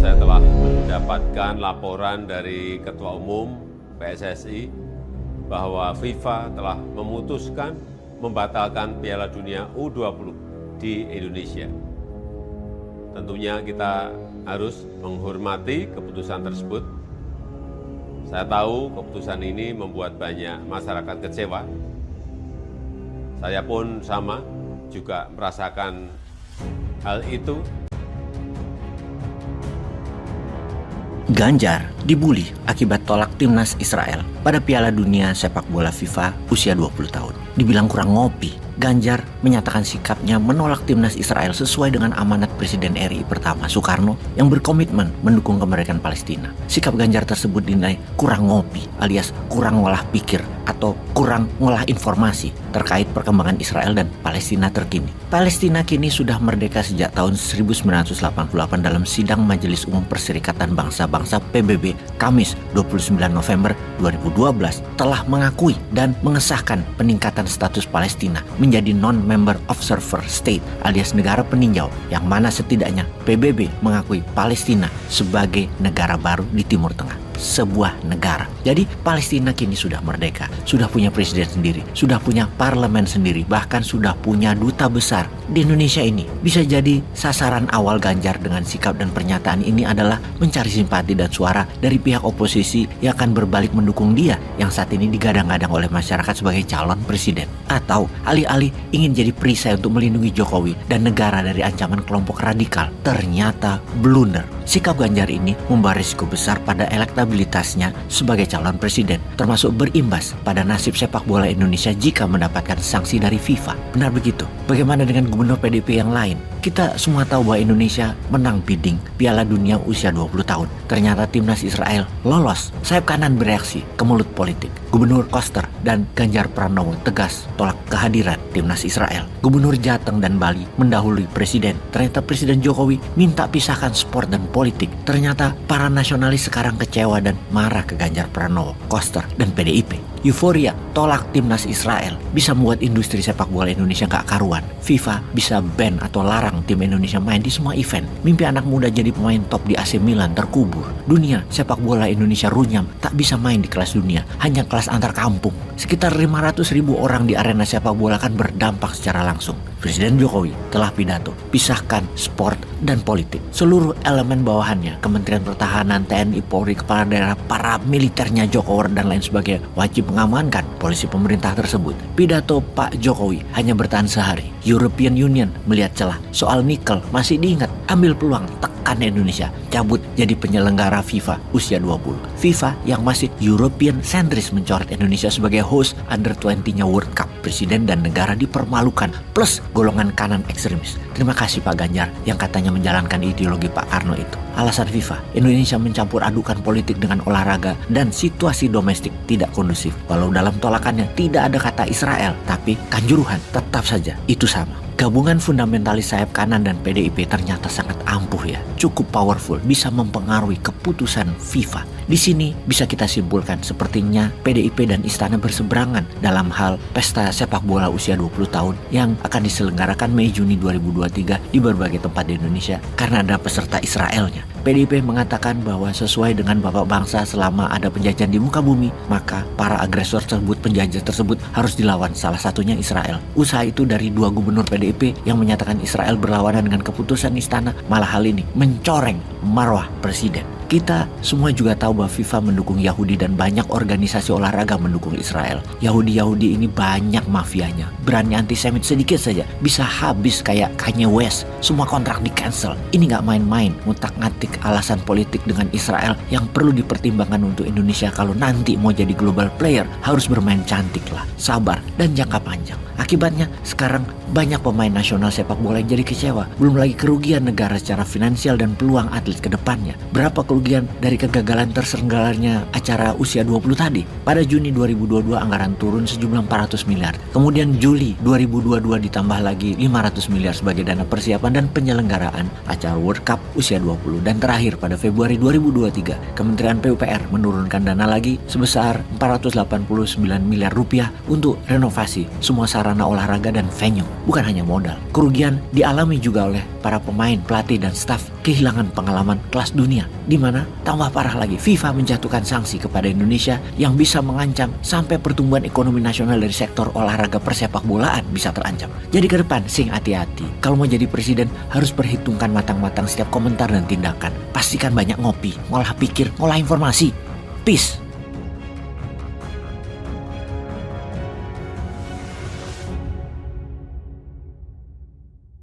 saya telah mendapatkan laporan dari Ketua Umum PSSI bahwa FIFA telah memutuskan membatalkan Piala Dunia U20 di Indonesia. Tentunya kita harus menghormati keputusan tersebut. Saya tahu keputusan ini membuat banyak masyarakat kecewa. Saya pun sama, juga merasakan hal itu. Ganjar dibully akibat tolak timnas Israel pada Piala Dunia Sepak Bola FIFA usia 20 tahun. Dibilang kurang ngopi, Ganjar menyatakan sikapnya menolak timnas Israel sesuai dengan amanat Presiden RI pertama Soekarno yang berkomitmen mendukung kemerdekaan Palestina. Sikap Ganjar tersebut dinilai kurang ngopi alias kurang ngolah pikir atau kurang ngolah informasi terkait perkembangan Israel dan Palestina terkini. Palestina kini sudah merdeka sejak tahun 1988 dalam sidang Majelis Umum Perserikatan Bangsa-Bangsa PBB Kamis 29 November 2012 telah mengakui dan mengesahkan peningkatan status Palestina menjadi non-member observer state alias negara peninjau, yang mana setidaknya PBB mengakui Palestina sebagai negara baru di Timur Tengah, sebuah negara. Jadi Palestina kini sudah merdeka, sudah punya presiden sendiri, sudah punya parlemen sendiri, bahkan sudah punya duta besar di Indonesia ini. Bisa jadi sasaran awal Ganjar dengan sikap dan pernyataan ini adalah mencari simpati dan suara dari pihak oposisi yang akan berbalik mendukung dia yang saat ini digadang-gadang oleh masyarakat sebagai calon presiden, atau alih-alih ingin jadi perisai untuk melindungi Jokowi dan negara dari ancaman kelompok radikal. Ternyata blunder. Sikap Ganjar ini membawa risiko besar pada elektabilitasnya sebagai calon presiden, termasuk berimbas pada nasib sepak bola Indonesia jika mendapatkan sanksi dari FIFA. Benar begitu. Bagaimana dengan gubernur PDIP yang lain? Kita semua tahu bahwa Indonesia menang bidding Piala Dunia usia 20 tahun. Ternyata timnas Israel lolos. Sayap kanan bereaksi ke mulut politik. Gubernur Koster dan Ganjar Pranowo tegas tolak kehadiran timnas Israel. Gubernur Jateng dan Bali mendahului presiden. Ternyata Presiden Jokowi minta pisahkan sport dan politik. Ternyata para nasionalis sekarang kecewa dan marah ke Ganjar Pranowo, Koster, dan PDIP. Euforia tolak timnas Israel bisa membuat industri sepak bola Indonesia gak karuan. FIFA bisa ban atau larang tim Indonesia main di semua event. Mimpi anak muda jadi pemain top di AC Milan terkubur. Dunia sepak bola Indonesia runyam, tak bisa main di kelas dunia, hanya kelas antar kampung. Sekitar 500.000 orang di arena sepak bola kan berdampak secara langsung. Presiden Jokowi telah pidato, pisahkan sport dan politik. Seluruh elemen bawahannya, Kementerian Pertahanan, TNI, Polri, kepala daerah, para militernya Jokowi dan lain sebagainya wajib mengamankan polisi pemerintah tersebut. Pidato Pak Jokowi hanya bertahan sehari. European Union melihat celah soal nikel masih diingat, ambil peluang, tekan Indonesia, cabut jadi penyelenggara FIFA usia 20. FIFA yang masih European sentris mencoret Indonesia sebagai host under 20-nya World Cup. Presiden dan negara dipermalukan, plus golongan kanan ekstremis. Terima kasih Pak Ganjar yang katanya menjalankan ideologi Pak Karno itu. Alasan FIFA, Indonesia mencampur adukan politik dengan olahraga dan situasi domestik tidak kondusif. Walau dalam tolakannya tidak ada kata Israel, tapi kanjuruhan tetap saja itu sama. Gabungan fundamentalis sayap kanan dan PDIP ternyata sangat ampuh ya, cukup powerful, bisa mempengaruhi keputusan FIFA. Di sini bisa kita simpulkan sepertinya PDIP dan Istana berseberangan dalam hal pesta sepak bola usia 20 tahun yang akan diselenggarakan Mei-Juni 2023 di berbagai tempat di Indonesia karena ada peserta Israelnya. PDIP mengatakan bahwa sesuai dengan Bapak Bangsa selama ada penjajahan di muka bumi, maka para agresor tersebut, penjajah tersebut harus dilawan, salah satunya Israel. Usaha itu dari dua gubernur PDIP yang menyatakan Israel berlawanan dengan keputusan Istana, malah hal ini mencoreng marwah presiden. Kita semua juga tahu bahwa FIFA mendukung Yahudi dan banyak organisasi olahraga mendukung Israel. Yahudi ini banyak mafianya. Berani antisemit sedikit saja bisa habis kayak Kanye West. Semua kontrak di cancel. Ini gak main-main, ngutak-ngatik alasan politik dengan Israel yang perlu dipertimbangkan untuk Indonesia kalau nanti mau jadi global player. Harus bermain cantik lah, sabar, dan jangka panjang. Akibatnya sekarang banyak pemain nasional sepak bola yang jadi kecewa. Belum lagi kerugian negara secara finansial dan peluang atlet ke depannya. Berapa kerugian dari kegagalan terselenggaranya acara usia 20 tadi? Pada Juni 2022 anggaran turun sejumlah 400 miliar. Kemudian Juli 2022 ditambah lagi 500 miliar sebagai dana persiapan dan penyelenggaraan acara World Cup usia 20. Dan terakhir pada Februari 2023, Kementerian PUPR menurunkan dana lagi sebesar 489 miliar rupiah untuk renovasi semua sarana olahraga dan venue. bukan hanya modal. Kerugian dialami juga oleh para pemain, pelatih, dan staf, kehilangan pengalaman kelas dunia. Di mana tambah parah lagi, FIFA menjatuhkan sanksi kepada Indonesia yang bisa mengancam sampai pertumbuhan ekonomi nasional dari sektor olahraga persepak bolaan bisa terancam. Jadi ke depan, sing hati-hati. Kalau mau jadi presiden, harus perhitungkan matang-matang setiap komentar dan tindakan. Pastikan banyak ngopi, ngolah pikir, ngolah informasi. Peace.